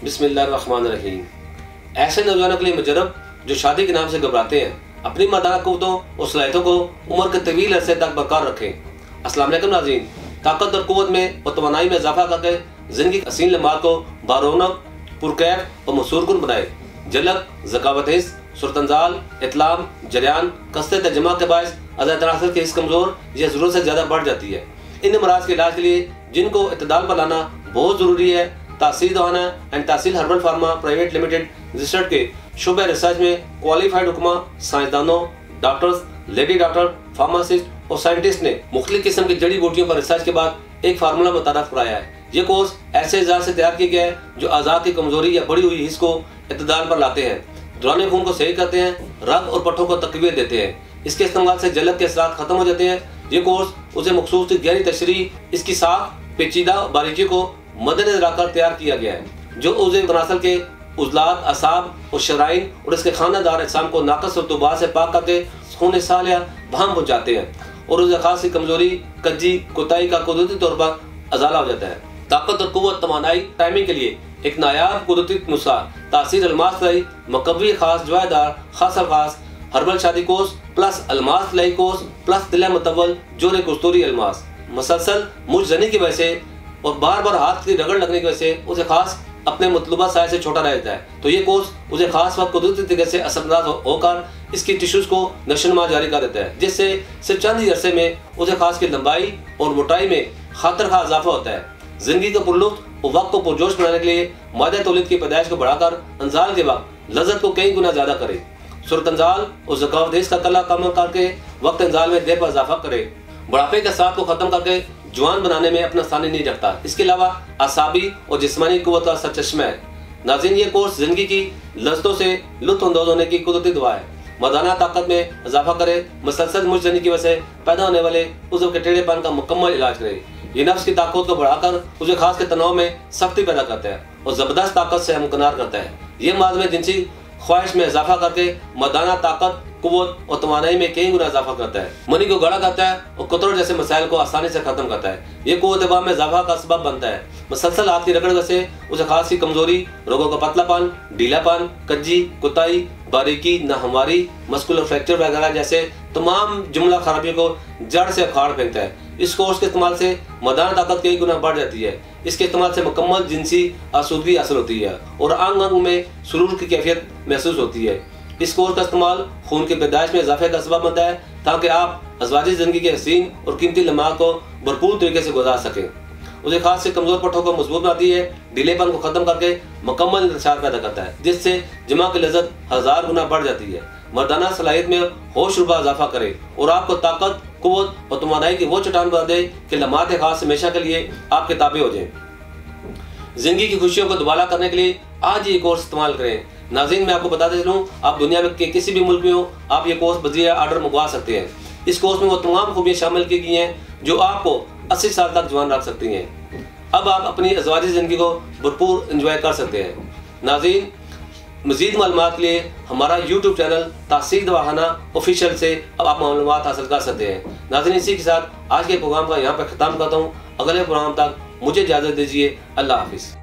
बिस्मिल्लाहिर्रहमानिर्रहीम। ऐसे नौजवानों के लिए मुजरब जो शादी के नाम से घबराते हैं, अपनी मर्दाना क़ुव्वतों और सलाहियतों को उम्र के तवील अरसे तक बरकरार रखें। अस्सलाम वालेकुम नाज़रीन, ताकत और क़ुव्वत में और तवानाई में इजाफा करके ज़िंदगी के हसीन लम्हात को बारौनक, पुरकैफ और मसूरकुन बनाए। झलक, ज़कावत हिस्स, सुरतंजाल, इतलाम, जरियान, कसरत जमा के बायस अज़ा तनासुर की हिस्स कमज़ोर या ज़रूरत से ज़्यादा बढ़ जाती है। इन अमराज के इलाज के लिए जिनको इत्तदाल पर लाना बहुत ज़रूरी है, तासीर दवाना एंड तासीर herbal pharma private limited registered के शुबे रिसर्च में क्वालिफाइड हुक्मा, साइंसदानों, डॉक्टर्स, लेडी डॉक्टर, फार्मासिस्ट और साइंटिस्ट ने मुख्तलिफ किस्म की जड़ी बूटियों पर रिसर्च के बाद एक फार्मूला मुतारफ कराया है। ये कोर्स ऐसे इजाज़ से तैयार किया गया है जो आज़ाद की कमजोरी या बढ़ी हुई हिस्स को इत्तदाल पर लाते हैं, दौरान खून को सही करते हैं, रग और पट्टों को तकवीत देते हैं। इसके इस्तेमाल से जलक के असरात खत्म हो जाते हैं। ये कोर्स उसे मखसूस गहरी तशरीह, इसकी साख पेचीदा बारीकियों को मद्देनजर रखकर तैयार किया गया है, जो उसे तनासल के उजलात, असाब और शराइन और इसके खानादार अजसाम को नाकस रतूबात से पाक करके खून सालिया भाम पहुँचाते हैं और उसे खास की कमजोरी, कज्जी, कोताही का कुदरती तौर पर अजाला हो जाता है। ताकत और कुव्वत तवानाई टाइमिंग के लिए एक नायाब कुदरती नुस्खा तासीर अलमास लाई मकवी खास जवायदार खास अलखास हर्बल शादी कोर्स प्लस अलमास लाई कोर्स प्लस दिला मतवल जोरे कस्तूरी अलमास मसलसल मुझ जनी की वजह से और बार बार हाथ की रगड़ लगने की वजह से उसे खास अपने मतलूबा साइज से छोटा रहता है। तो ये कोर्स उसे खास वक्त कुदरती तरीके से असरअंदाज होकर इसकी टिश्यूज को नशोनुमा जारी कर देता है, जिससे सिर्फ चंद ही अरसे में उसे खास की लंबाई और मोटाई में खातर खा इजाफा होता है। जिंदगी को पुरलुत्फ और वक्त को पुरजोश बनाने के लिए मादा तौलीद की पैदाइश को बढ़ाकर अंजाल के वक्त लज्जत को कई गुना ज्यादा करे। सुरतंजाल और ज़कावत हिस्स का कला कम करके वक्त अंजाल में देर पर इजाफा करे। बुढ़ापे के साथ को खत्म करके जवान बनाने में अपना सानी नहीं रखता। इसके अलावा आसाबी और जिस्मानी कुव्वत का सरचश्मा है। नाज़रीन, ये कोर्स जिंदगी की लज्जतों से लुत्फ अंदोज होने की कुदरती दुआ है। मर्दाना ताकत में इजाफा करे, मसलसल मुझजनी की वजह से पैदा होने वाले उज़्व के टेढ़ेपन का मुकम्मल इलाज करे। ये नफ्स की ताकत को बढ़ाकर उसे खास के तनाव में सख्ती पैदा करता है और ज़बरदस्त ताकत से हमकनार करता है। ये माद में जिनसी ख्वाहिश में इजाफा करके मर्दाना ताकत, कुव्वत और तवानाई में कई गुना इजाफा करता है। मनी को गाढ़ा करता है और कतरों जैसे मसाइल को आसानी से खत्म करता है। ये कुव्वत बाम में इजाफा का सबब बनता है। मसलसल हाथ की रगड़ से उसे खास की कमजोरी, रोगों का पतलापन, ढीलापन, कज्जी, कुताई, बारीकी, नाहमवारी, मस्कुलर फ्रैक्चर वगैरह जैसे तमाम जुमला खराबियों को जड़ से उखाड़ फेंकता है। इस कोर्स के इस्तेमाल से मर्दाना ताकत कई गुना बढ़ जाती है। इसके इस्तेमाल से मुकम्मल जिनसी आसूदगी हासिल होती है और अंग अंग में सुरूर की कैफियत महसूस होती है। इस कोर्स का इस्तेमाल खून की पैदाइश में इजाफे का सबब बनता है ताकि आप अज़वाजी ज़िंदगी के हसीन और कीमती लम्हात को भरपूर तरीके से गुजार सकें। उसे खास से कमजोर पट्टों को मजबूत बनाती है, ढीलेपन को खत्म करके मुकम्मल इंतशार पैदा करता है, जिससे जमा की लज्जत 1000 गुना बढ़ जाती है। मर्दाना सलाहियत में होश रुबा इजाफा करे और आपको ताकत, कुव्वत और तवानाई की वो चट्टान बना दे कि लम्हात खास हमेशा के लिए आपके ताबे हो जाए। जिंदगी की खुशियों को दुबारा करने के लिए आज ये कोर्स इस्तेमाल करें। नाज़रीन, मैं आपको बताते चलूँ, आप दुनिया में के किसी भी मुल्क में हो, आप ये कोर्स बज़रिया ऑर्डर मंगवा सकते हैं। इस कोर्स में वो तमाम खूबियाँ शामिल की गई हैं जो आपको 80 साल तक जवान रख सकती हैं। अब आप अपनी अज़वाजी ज़िंदगी को भरपूर इंजॉय कर सकते हैं। नाज़रीन, मज़ीद मालूमात के लिए हमारा यूट्यूब चैनल तासीर दवाखाना ऑफिशियल से अब आप मालूमात हासिल कर सकते हैं। नाज़रीन, इसी के साथ आज के प्रोग्राम का यहाँ पर ख़त्म करता हूँ। अगले प्रोग्राम तक मुझे इजाज़त दीजिए। अल्लाह हाफिज़।